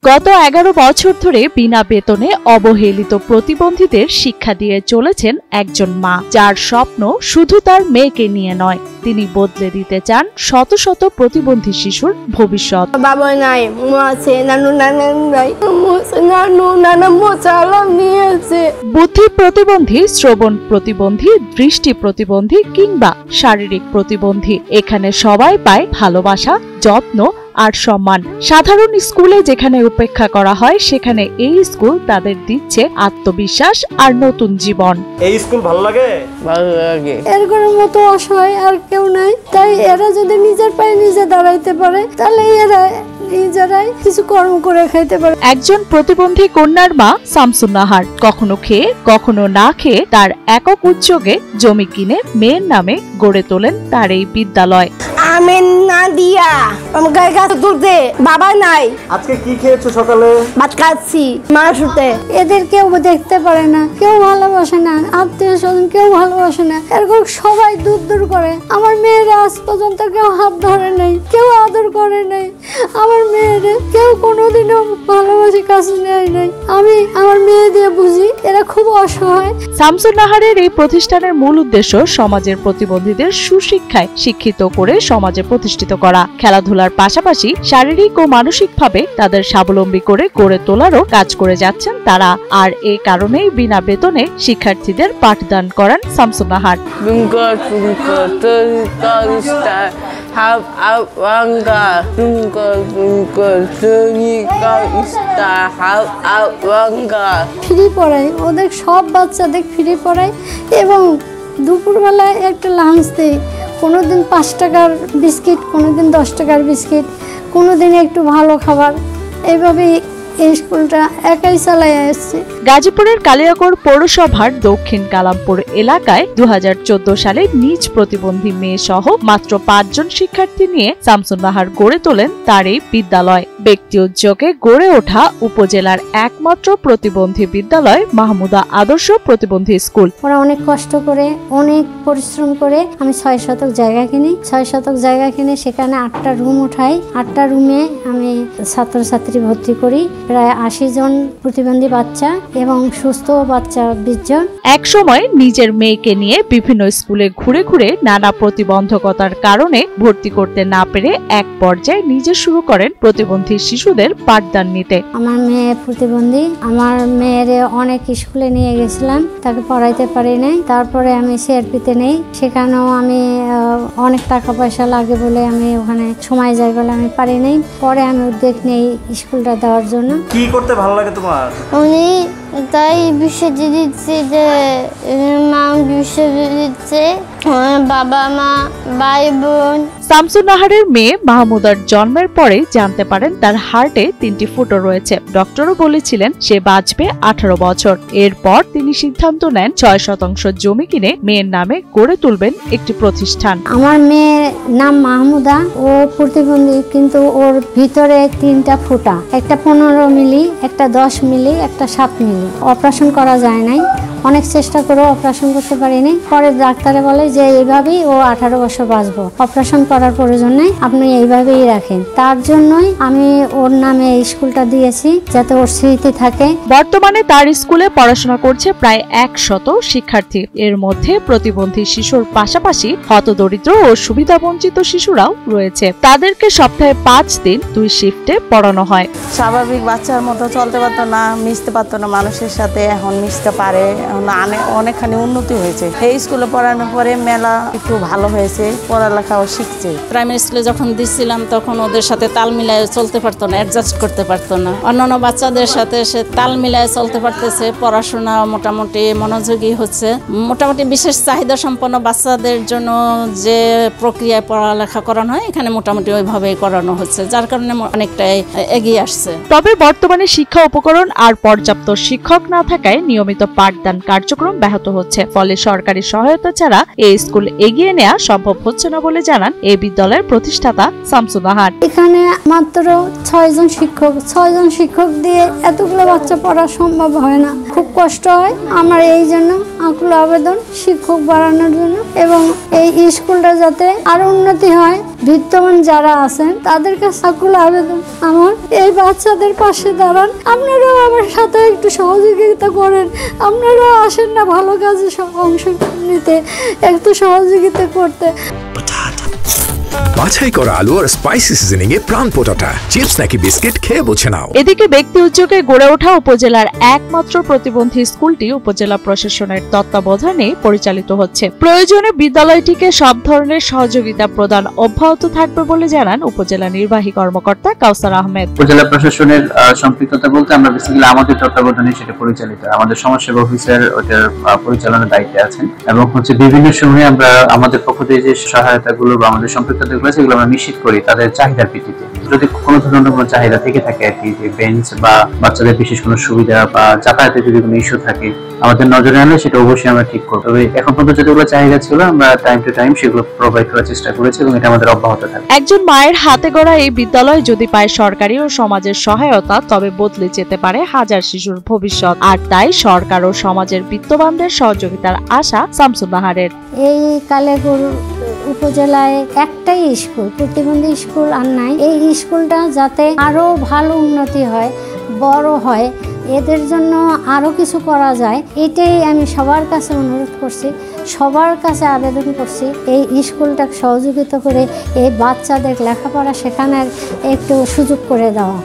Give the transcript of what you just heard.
গত 11 বছর ধরে বিনা বেতনে অবহেলিত প্রতিবন্ধীদের শিক্ষা দিয়ে চলেছেন একজন মা, যার স্বপ্ন শুধু তার মেয়েকে নিয়ে নয়, তিনি বদলে দিতে চান শত শত প্রতিবন্ধী শিশুর ভবিষ্যৎ। বাবা নাই, আছে নানু নানা নাই, নানু নানা মোচালাম নিয়েছে। বুদ্ধি প্রতিবন্ধী, শ্রবণ প্রতিবন্ধী, দৃষ্টি প্রতিবন্ধী কিংবা শারীরিক প্রতিবন্ধী, এখানে সবাই পায় ভালোবাসা, যত্ন আর সম্মান। সাধারণ স্কুলে যেখানে উপেক্ষা করা হয়, সেখানে এই স্কুল তাদের দিচ্ছে আত্মবিশ্বাস আর নতুন জীবন। এই স্কুল ভালো লাগে? ভালো লাগে। এরকম মতো অসহায় আর কেউ নাই, তাই এরা যদি নিজের পায়ে নিজে দাঁড়াইতে পারে, তাহলে এরা নিজেরাই কিছু কর্ম করে খাইতে পারে। একজন প্রতিবন্ধী কন্যার মা শামসুন নাহার কখনো খেয়ে কখনো না খেয়ে তার একক উদ্যোগে জমি কিনে মেয়ের নামে গড়ে তোলেন তার এই বিদ্যালয়। আমি না দিয়া আমাকে গাছ তুলতে বাবা নাই। আজকে কি খেয়েছো সকালে? ভাত খাচ্ছি মাংসতে। এদের কেউ দেখতে পারে না, কেউ ভালোবাসে না, আত্মীয় স্বজন কেউ ভালোবাসে না, এরকম সবাই দূর দূর করে। আমার মেয়েরা আজ পর্যন্ত কেউ হাত ধরে নাই, কেউ আদর করে নাই। আমার মেয়েরা কেউ কোনোদিনও ভালোবাসে কাছে নেয় নাই। আমি আমার মেয়ে দিয়ে বুঝি এরা খুব অসহায়। শামসুন নাহারের এই প্রতিষ্ঠানের মূল উদ্দেশ্য সমাজের প্রতিবন্ধীদের সুশিক্ষায় শিক্ষিত করে সমাজে প্রতিষ্ঠিত করা, খেলাধুলার পাশাপাশি শারীরিক ও মানসিকভাবে তাদের স্বাবলম্বী করে গড়ে তোলারও কাজ করে যাচ্ছেন তারা। আর এই কারণেই বিনা বেতনে শিক্ষার্থীদের পাঠদান করান শামসুন নাহার। ফ্রি পড়াই ওদের, সব বাচ্চাদের ফ্রি পড়াই এবং দুপুরবেলায় একটা লাঞ্চ দেয়। কোনোদিন 5 টাকার বিস্কিট, কোনোদিন 10 টাকার বিস্কিট, কোনোদিন একটু ভালো খাবার। এইভাবে এই স্কুলটা একাই চালাই আসছে। গাজীপুরের কালিয়াকৈর পৌরসভার দক্ষিণ কালামপুর এলাকায় 2014 সালে নিজ প্রতিবন্ধী মেয়ে সহ মাত্র 5 জন শিক্ষার্থী নিয়ে শামসুন নাহার গড়ে তোলেন তার এই বিদ্যালয়। ব্যক্তি উদ্যোগে গড়ে ওঠা উপজেলার একমাত্র প্রতিবন্ধী বিদ্যালয় মাহমুদা আদর্শ প্রতিবন্ধী স্কুল। ওরা অনেক কষ্ট করে, অনেক পরিশ্রম করে আমি 6 শতক জায়গা কিনি। 6 শতক জায়গা কিনে সেখানে 8টা রুম উঠাই। 8টা রুমে আমি ছাত্রছাত্রী ভর্তি করি, প্রায় 80 জন প্রতিবন্ধী বাচ্চা এবং সুস্থ বাচ্চা 20 জন। এক সময় নিজের মেয়েকে নিয়ে বিভিন্ন স্কুলে ঘুরে ঘুরে নানা প্রতিবন্ধকতার কারণে ভর্তি করতে না পেরে এক পর্যায়ে নিজে শুরু করেন প্রতিবন্ধী শিশুদের পাঠদান নিতে। আমার মেয়ে প্রতিবন্ধী, আমার মেয়ের অনেক স্কুলে নিয়ে গেছিলাম, তাকে পড়াইতে পারি নাই। তারপরে আমি সিআরপিতে নেই, সেখানেও আমি অনেক টাকা পয়সা লাগে বলে আমি ওখানে সময় যাই বলে আমি পারি নাই। পরে আমি উদ্যোগ নেই স্কুলটা দেওয়ার জন্য। কি করতে ভালো লাগে তোমার? উনি তাই বিষয় দিচ্ছে যে মা বিষয় দিচ্ছে, বাবা মা ভাই বোন। শামসুন নাহারের মেয়ে মাহমুদার জন্মের পরে জানতে পারেন তার হার্টে 3টি ফুটো রয়েছে। ডক্টরও বলেছিলেন সে বাঁচবে 18 বছর। এরপর তিনি সিদ্ধান্ত নেন 6 শতাংশ জমি কিনে মেয়ের নামে গড়ে তুলবেন একটি প্রতিষ্ঠান। আমার মেয়ের নাম মাহমুদা, ও প্রতিবন্ধী, কিন্তু ওর ভিতরে 3টা ফুটা, একটা 15 মিলি, একটা 10 মিলি, একটা 7 মিলি। অপারেশন করা যায় নাই, অনেক চেষ্টা করে অপারেশন করতে পারিনি। পরে ডাক্তারে বলে যে এইভাবেই ও 18 বছর বাঁচবো, অপারেশন করার প্রয়োজন নেই, আপনি এইভাবেই রাখেন। তার জন্যই আমি ওর নামে এই স্কুলটা দিয়েছি, যাতে ওর স্মৃতি থাকে। বর্তমানে তার স্কুলে পড়াশোনা করছে প্রায় 100 শিক্ষার্থী। এর মধ্যে প্রতিবন্ধী শিশুর পাশাপাশি হতদরিদ্র ও সুবিধাবঞ্চিত শিশুরাও রয়েছে। তাদেরকে সপ্তাহে 5 দিন 2 শিফটে পড়ানো হয়। স্বাভাবিক বাচ্চার মতো চলতে পারতো না, মিশতে পারতো না মানুষের সাথে, এখন মিশতে পারে, অনেকখানি উন্নতি হয়েছে। এই স্কুলে পড়ানোর পরে মেলা একটু ভালো হয়েছে, পড়ালেখাও শিখছে। প্রাইমারি স্কুলে যখন দিচ্ছিলাম তখন ওদের সাথে তাল মিলায় চলতে পারতো না, অ্যাডজাস্ট করতে পারতো না। অন্যান্য বাচ্চাদের সাথে সে তাল মিলায় চলতে পারতেছে, পড়াশোনা মোটামুটি মনোযোগী হচ্ছে। মোটামুটি বিশেষ চাহিদা সম্পন্ন বাচ্চাদের জন্য যে প্রক্রিয়ায় পড়ালেখা করানো হয়, এখানে মোটামুটি ওইভাবেই করানো হচ্ছে, যার কারণে অনেকটাই এগিয়ে আসছে। তবে বর্তমানে শিক্ষা উপকরণ আর পর্যাপ্ত শিক্ষক না থাকায় নিয়মিত পাঠদান কার্যক্রম ব্যাহত হচ্ছে। ফলে সরকারি সহায়তা ছাড়া এই স্কুল এগিয়ে নেওয়া সম্ভব হচ্ছে না বলে জানান এই বিদ্যালয়ের প্রতিষ্ঠাতা শামসুন নাহার। এখানে মাত্র 6 জন শিক্ষক, 6 জন শিক্ষক দিয়ে এতগুলো বাচ্চা পড়া সম্ভব হয় না, খুব কষ্ট হয়। আমার এই জন্য আকুল আবেদন শিক্ষক বাড়ানোর জন্য, এবং এই স্কুলটা যাতে আরো উন্নতি হয় বিদ্যমান যারা আছেন তাদের কাছে আকুল আবেদন আমার, এই বাচ্চাদের পাশে দাঁড়ান, আপনারাও আমার সাথে একটু সহযোগিতা করেন, আপনারাও আসেন না ভালো কাজে অংশ নিতে, একটু সহযোগিতা করতে। বাছাই করা আলু আর স্পাইসি সিজনিং এ প্রাণ পোটাটা চিপস নাকি বিস্কিট খেয়ে বুঝে নাও। এদিকে ব্যক্তি উদ্যোগে গড়ে ওঠা উপজেলার একমাত্র প্রতিবন্ধী স্কুলটি উপজেলা প্রশাসনের তত্ত্বাবধানে পরিচালিত হচ্ছে। প্রয়োজনে বিদ্যালয়টিকে সব ধরনের সহযোগিতা প্রদান অব্যাহত থাকবে বলে জানান উপজেলা নির্বাহী কর্মকর্তা কাউসার আহমেদ। উপজেলা প্রশাসনের সম্পৃক্ততা বলতে আমরা বেসিক্যালি আমাদের তত্ত্বাবধানে সেটা পরিচালিত, আমাদের সমাজসেবা অফিসার ওটার পরিচালনার দায়িত্বে আছেন এবং বিভিন্ন সময় আমরা আমাদের পক্ষ থেকে যে সহায়তাগুলো বা আমাদের সম্পৃক্ততা সেগুলো আমরা নিশ্চিত করি তাদের চাহিদার ভিত্তিতে। যদি কোনো ধরনের কোনো চাহিদা থেকে থাকে আর কি, যে বেঞ্চ বা বাচ্চাদের বিশেষ কোনো সুবিধা বা যাতায়াতের যদি কোনো ইস্যু থাকে আমাদের নজরে আনলে সেটা অবশ্যই আমরা ঠিক করবো। তবে এখন পর্যন্ত যেগুলো চাহিদা ছিল আমরা টাইম টু টাইম সেগুলো প্রোভাইড করার চেষ্টা করেছি এবং এটা আমাদের অব্যাহত থাকবে। একজন মায়ের হাতে গড়া এই বিদ্যালয় যদি পায় সরকারি ও সমাজের সহায়তা তবে বদলে যেতে পারে হাজার শিশুর ভবিষ্যৎ। আর তাই সরকার ও সমাজের বিত্তবানদের সহযোগিতার আশা শামসুন নাহারের। এই কালেগড় উপজেলায় একটাই স্কুল, প্রতিবন্ধী স্কুল আর নাই। এই স্কুলটা যাতে আরো ভালো উন্নতি হয়, বড় হয়, এদের জন্য আরো কিছু করা যায়, এটাই আমি সবার কাছে অনুরোধ করছি, সবার কাছে আবেদন করছি এই স্কুলটা সহযোগিতা করে এই বাচ্চাদের লেখাপড়া শেখানোর একটু সুযোগ করে দেওয়া।